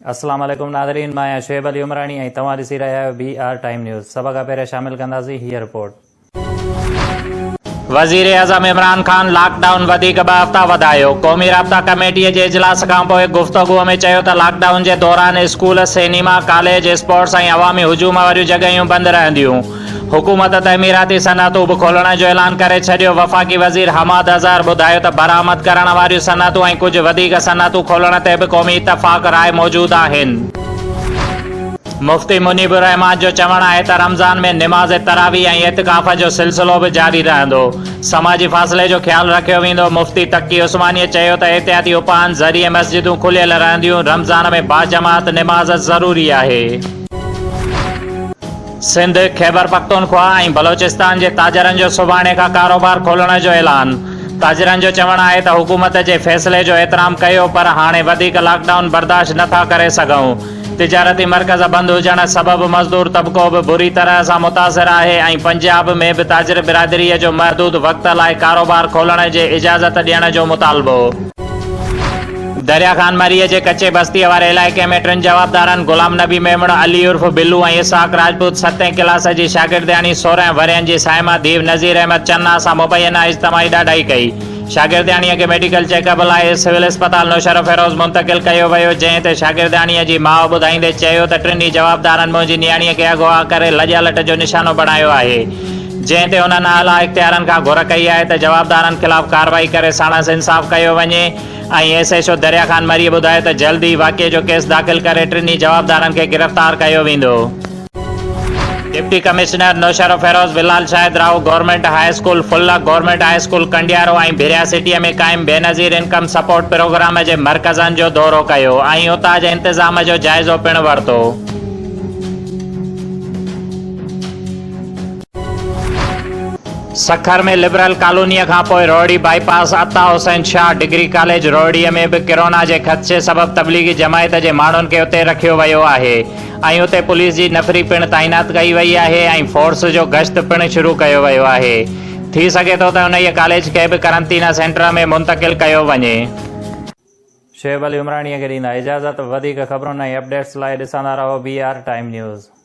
अस्सलाम वालेकुम नाज़रीन, मैं शुएब अली उमरानी ऐं तव्हां ॾिसी रहिया आहियो BR टाइम न्यूज़। सभ खां पहिरियों शामिल कंदासीं हीअ रिपोर्ट। वज़ीर आज़म इमरान खान लॉकडाउन वधीक 2 हफ़्ता वधायो। क़ौमी राब्ता कमेटीअ जे इजलास खां पोइ गुफ़्तगूअ में चयो त लॉकडाउन जे दौरान स्कूल, सिनेमा, कॉलेज, स्पोर्ट्स ऐं अवामी हुजूम वारियूं जॻहियूं बंदि रहंदियूं। हुकूमत तमीराती सनअतूं बि खोलण जो ऐलान करे छॾियो। वफ़ाक़ी वज़ीर हमाद अज़हर ॿुधायो त बरामद करण वारियूं सनअतूं ऐं कुझु वधीक सनअतूं खोलण ते बि क़ौमी इतफ़ाक़ राय मौजूदु आहिनि। मुफ्ती मुनीबुर रहमान जो चवणु आहे त रमज़ान में निमाज़ तरावी ऐं एतिकाफ़ जो सिलसिलो बि जारी रहंदो। समाजी फ़ासिले जो ख़्यालु रखियो वेंदो। मुफ्ती तक़ी उस्मानीअ चयो त एहतियाती उपायनि ज़रिए मस्जिदूं खुलियल रहंदियूं। रमज़ान में बाजमात निमाज़ ज़रूरी आहे। सिंध, खैबर पख्तूनख्वा ऐं बलोचिस्तान जे ताजरनि जो सुभाणे खां कारोबार खोलण जो ऐलान। ताजरनि जो चवणु आहे त हुकूमत जे फ़ैसिले जो एतिराम कयो, पर हाणे वधीक लॉकडाउन बर्दाश्त नथा करे सघूं। तिजारती मर्कज़ बंदि हुजण सबबि मज़दूर तबिको बि बुरी तरह सां मुतासिर आहे ऐं पंजाब में बि ताजिर बिरादरीअ जो महदूद वक़्त लाइ कारोबार खोलण जे इजाज़त ॾियण जो मुतालबो। दरिया खान मरीअ जे कचे बस्तीअ वारे इलाइक़े में 3 जवाबदारनि गुलाम नबी मेमण, अली उर्फ बिल्लू ऐं इसाक राजपूत 7टें क्लास जी शागिर्दियाणी 16 वरियनि जी साइमा दीव नज़ीर अहमद चन्ना सां मुबैना इज्तमाही ॾाढाई कई। शागिर्दियाणीअ खे मेडिकल चेकअप लाइ सिविल अस्पताल नौशर फेरोज़ मुंतक़िल कयो वियो, जंहिं ते शागिर्दियाणीअ जी माउ ॿुधाईंदे चयो त 3 जवाबदारनि मुंहिंजी नियाणीअ खे अगवा करे लॼालट जो निशानो बणायो आहे, जंहिं ते उन्हनि आला इख़्तियारनि खां घुर कई आहे त जवाबदारनि ख़िलाफ़ कार्रवाई करे साणसि इंसाफ़ कयो वञे। ऐं SHO दरिया खान मरीअ ॿुधायो त जल्दी वाक़िए जो केस दाख़िल करे 3 जवाबदारनि खे गिरफ़्तार कयो वेंदो। Deputy commissioner Naushahro Feroze Bilal Shahid Rao government high school Phullak, government high school Kandiaro ऐं भिरिया सिटीअ में क़ाइम बेनज़ीर इनकम सपोर्ट प्रोग्राम जे मर्कज़नि जो दौरो कयो ऐं उतां जे इंतिज़ाम जो जाइज़ो पिणु वरितो। सखर में लिबरल कॉलोनीअ खां पोइ रोहड़ी बाईपास अता हुसैन शाह डिग्री कॉलेज रोहड़ीअ में बि कोरोना जे ख़दशे सबबि तबलीगी जमायत जे माण्हुनि खे उते रखियो वियो आहे ऐं उते पुलिस जी नफ़री पिणु तैनात कई वई आहे ऐं फोर्स जो गश्त पिणु शुरू कयो वियो आहे। थी सघे थो त उन कॉलेज खे बि करंटीना सेंटर में मुंतक़िल कयो वञे। शुएब अली उमरानीअ खे ॾींदा इजाज़त। वधीक ख़बरुनि ऐं अपडेट्स लाइ ॾिसंदा रहो BR टाइम न्यूज़।